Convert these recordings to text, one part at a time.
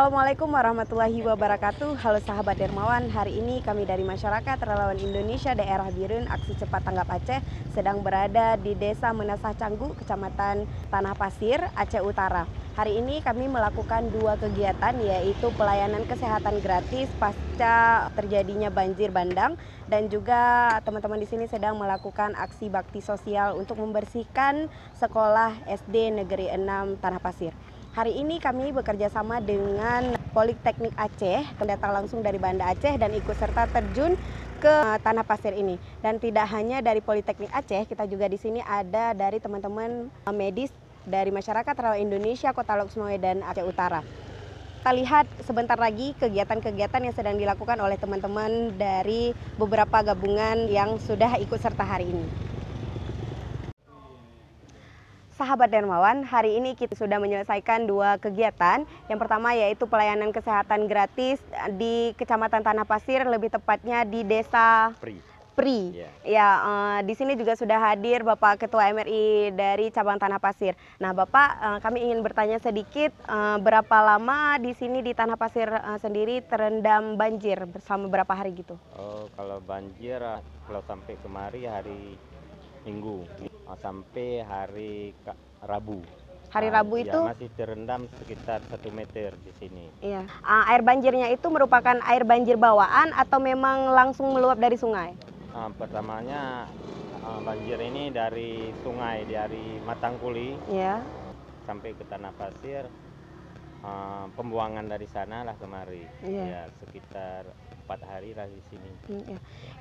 Assalamualaikum warahmatullahi wabarakatuh. Halo sahabat Dermawan, hari ini kami dari Masyarakat Relawan Indonesia Daerah Birun Aksi Cepat Tanggap Aceh sedang berada di Desa Menasah Canggu, Kecamatan Tanah Pasir, Aceh Utara. Hari ini kami melakukan dua kegiatan, yaitu pelayanan kesehatan gratis pasca terjadinya banjir bandang, dan juga teman-teman di sini sedang melakukan aksi bakti sosial untuk membersihkan sekolah SD Negeri 6 Tanah Pasir. Hari ini kami bekerja sama dengan Politeknik Aceh, datang langsung dari Banda Aceh dan ikut serta terjun ke Tanah Pasir ini. Dan tidak hanya dari Politeknik Aceh, kita juga di sini ada dari teman-teman medis dari Masyarakat Relawan Indonesia Kota Lok Sumawe dan Aceh Utara. Kita lihat sebentar lagi kegiatan-kegiatan yang sedang dilakukan oleh teman-teman dari beberapa gabungan yang sudah ikut serta hari ini. Sahabat Dermawan, hari ini kita sudah menyelesaikan dua kegiatan. Yang pertama yaitu pelayanan kesehatan gratis di Kecamatan Tanah Pasir, lebih tepatnya di Desa Pri. Di sini juga sudah hadir Bapak Ketua MRI dari Cabang Tanah Pasir. Nah, Bapak, kami ingin bertanya sedikit, berapa lama di sini di Tanah Pasir sendiri terendam banjir bersama berapa hari gitu? Oh, kalau banjir, kalau sampai kemari hari Minggu sampai hari Rabu. Hari Rabu itu masih terendam sekitar 1 meter di sini. Iya. Air banjirnya itu merupakan air banjir bawaan atau memang langsung meluap dari sungai? Pertamanya banjir ini dari sungai, dari Matangkuli, sampai ke Tanah Pasir. Pembuangan dari sana lah kemari. Ya, sekitar 4 hari lah di sini.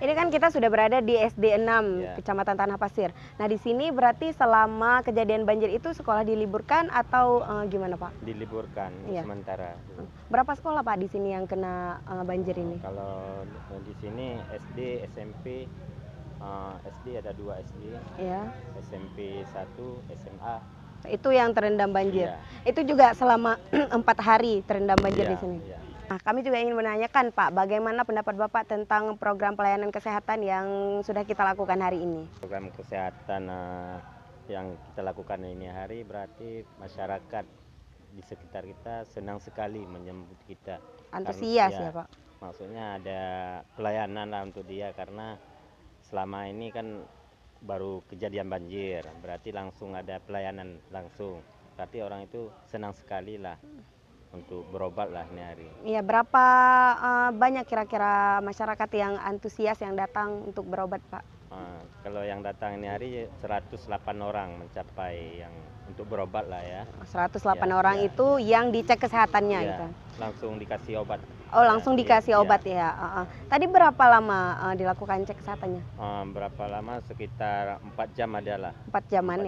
Ini kan kita sudah berada di SD 6 Kecamatan Tanah Pasir. Nah, di sini berarti selama kejadian banjir itu sekolah diliburkan atau gimana, Pak? Diliburkan sementara. Berapa sekolah, Pak, di sini yang kena banjir ini? Kalau di sini SD, SMP, SD ada 2 SD, SMP 1, SMA. Itu yang terendam banjir. Itu juga selama 4 hari terendam banjir di sini. Nah, kami juga ingin menanyakan, Pak, bagaimana pendapat Bapak tentang program pelayanan kesehatan yang sudah kita lakukan hari ini? Program kesehatan yang kita lakukan ini hari berarti masyarakat di sekitar kita senang sekali menyambut kita. Antusias ya, Pak? Maksudnya ada pelayanan lah untuk dia, karena selama ini kan baru kejadian banjir, berarti langsung ada pelayanan langsung. Berarti orang itu senang sekali lah untuk berobat lah ini hari. Iya, berapa banyak kira-kira masyarakat yang antusias yang datang untuk berobat, Pak? Kalau yang datang ini hari 108 orang mencapai yang untuk berobat lah ya. 108 orang itu yang dicek kesehatannya gitu. Langsung dikasih obat. Oh, langsung dikasih obat ya. Tadi berapa lama dilakukan cek kesehatannya? Berapa lama? Sekitar 4 jam adalah. 4 jaman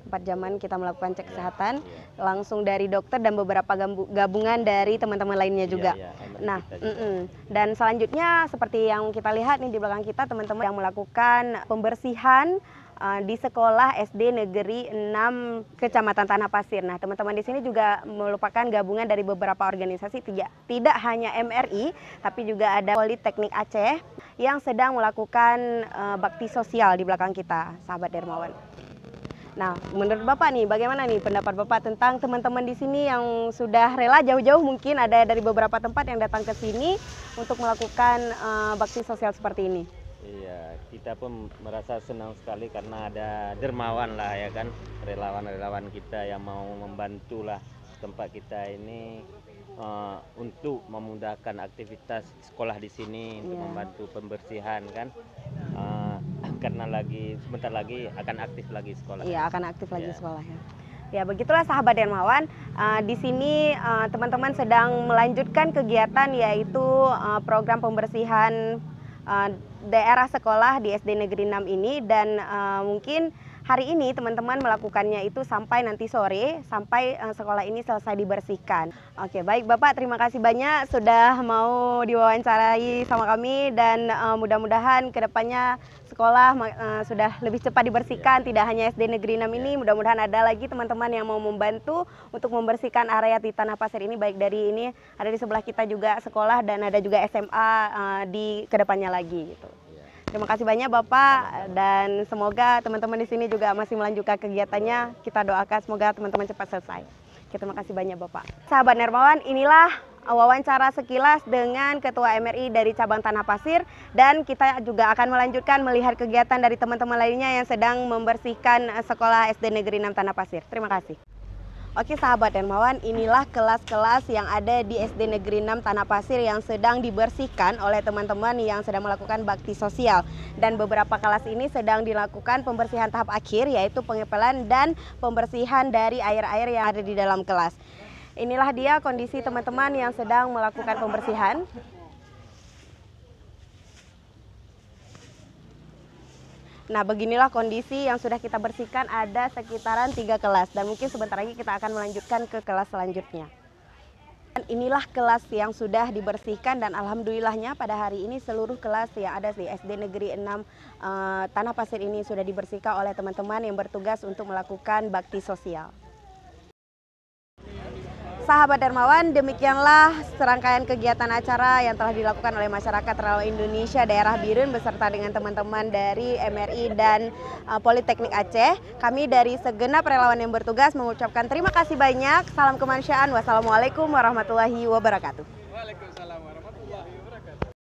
4 jaman kita melakukan cek kesehatan langsung dari dokter dan beberapa gabungan dari teman-teman lainnya juga. Nah, dan selanjutnya seperti yang kita lihat nih di belakang kita, teman-teman yang melakukan pembersihan di sekolah SD Negeri 6 Kecamatan Tanah Pasir. Nah, teman-teman di sini juga merupakan gabungan dari beberapa organisasi, tidak hanya MRI, tapi juga ada Politeknik Aceh yang sedang melakukan bakti sosial di belakang kita, sahabat Dermawan. Nah, menurut Bapak nih, bagaimana nih pendapat Bapak tentang teman-teman di sini yang sudah rela jauh-jauh, mungkin ada dari beberapa tempat yang datang ke sini untuk melakukan bakti sosial seperti ini? Iya, kita pun merasa senang sekali karena ada dermawan lah ya kan, relawan-relawan kita yang mau membantu lah tempat kita ini untuk memudahkan aktivitas sekolah di sini, untuk membantu pembersihan kan, karena sebentar lagi akan aktif lagi sekolah. Iya, akan aktif lagi sekolah ya. Ya, begitulah sahabat Dermawan, di sini teman-teman sedang melanjutkan kegiatan yaitu program pembersihan daerah sekolah di SD Negeri 6 ini, dan mungkin hari ini teman-teman melakukannya itu sampai nanti sore, sampai sekolah ini selesai dibersihkan. Oke, baik Bapak, terima kasih banyak sudah mau diwawancarai sama kami, dan mudah-mudahan kedepannya sekolah sudah lebih cepat dibersihkan, tidak hanya SD Negeri 6 ini, mudah-mudahan ada lagi teman-teman yang mau membantu untuk membersihkan area di Tanah Pasir ini, baik dari ini, ada di sebelah kita juga sekolah, dan ada juga SMA di kedepannya lagi gitu. Terima kasih banyak Bapak, dan semoga teman-teman di sini juga masih melanjutkan kegiatannya. Kita doakan semoga teman-teman cepat selesai. Oke, terima kasih banyak Bapak. Sahabat Dermawan, inilah wawancara sekilas dengan Ketua MRI dari Cabang Tanah Pasir, dan kita juga akan melanjutkan melihat kegiatan dari teman-teman lainnya yang sedang membersihkan sekolah SD Negeri 6 Tanah Pasir. Terima kasih. Oke sahabat Dermawan, inilah kelas-kelas yang ada di SD Negeri 6 Tanah Pasir yang sedang dibersihkan oleh teman-teman yang sedang melakukan bakti sosial. Dan beberapa kelas ini sedang dilakukan pembersihan tahap akhir, yaitu pengepelan dan pembersihan dari air-air yang ada di dalam kelas. Inilah dia kondisi teman-teman yang sedang melakukan pembersihan. Nah, beginilah kondisi yang sudah kita bersihkan, ada sekitaran 3 kelas dan mungkin sebentar lagi kita akan melanjutkan ke kelas selanjutnya. Dan inilah kelas yang sudah dibersihkan dan alhamdulillahnya pada hari ini seluruh kelas yang ada di SD Negeri 6 Tanah Pasir ini sudah dibersihkan oleh teman-teman yang bertugas untuk melakukan bakti sosial. Sahabat Dermawan, demikianlah serangkaian kegiatan acara yang telah dilakukan oleh masyarakat Relawan Indonesia Daerah Birun beserta dengan teman-teman dari MRI dan Politeknik Aceh. Kami dari segenap relawan yang bertugas mengucapkan terima kasih banyak. Salam kemanusiaan. Wassalamualaikum warahmatullahi wabarakatuh. Waalaikumsalam.